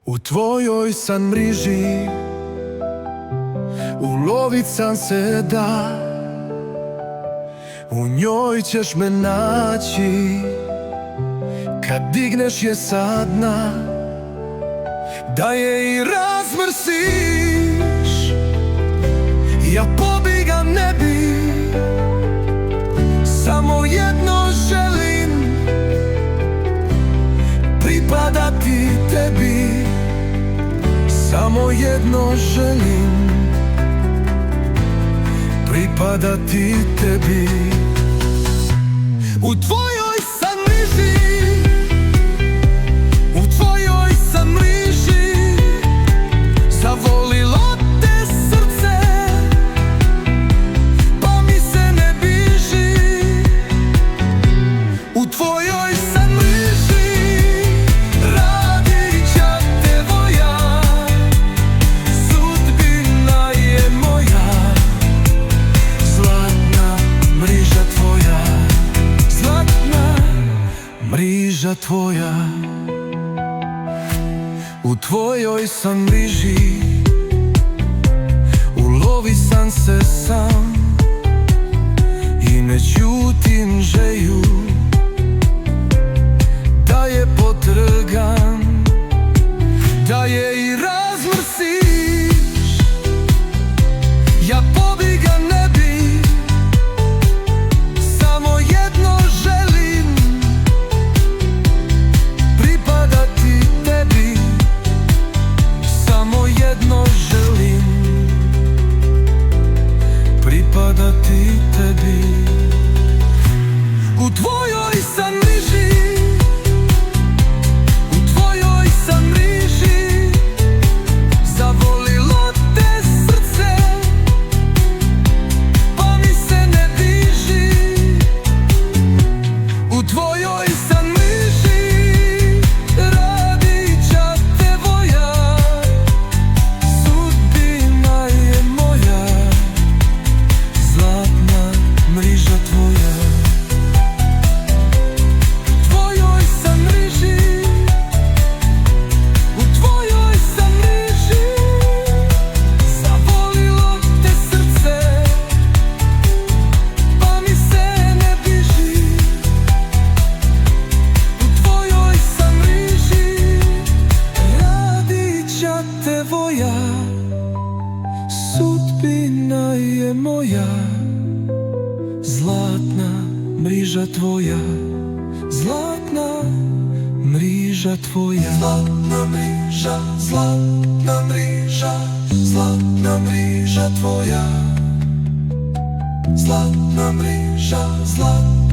U tvojoj san mriži ulovit sam se da, u njoj ćeš me naći kad digneš je sa dna, da je i razmrsiš. Ja pobjegam ne bi, samo jedno želim, pripadati tebi. Samo jedno želim, pripadati tebi. U tvojoj san mriži, u tvojoj san mriži, zavolilo te srce, pa mi se ne biži. U tvojoj san mriži radića tevoja, sudbina je moja, zlatna mriža tvoja, zlatna mriža tvoja. U tvojoj sam mriži ulovi sam se sam i ne ćutim želju da je potrgam, da je i razmrsiš. Ja pobjegam ne bi, samo jedno želim, pripadati tebi. Samo jedno želim, pripadati tebi. U tvojoj san mriži, u tvojoj san mriži, zavolilo te srce, pa mi se ne diži. U tvojoj san mriži radića tevoja, sudbina je moja, zlatna mriža tvoja. Tvojoj san mriži, u tvojoj san mriži, zavolilo te srce, pa mi se ne biži. U tvojoj san mriži radića tevoja, sudbina je moja, zlatna mriža tvoja, zlatna mriža tvoja. Zlatna mriža, zlatna mriža, zlatna mriža tvoja, zlatna mriža, zlatna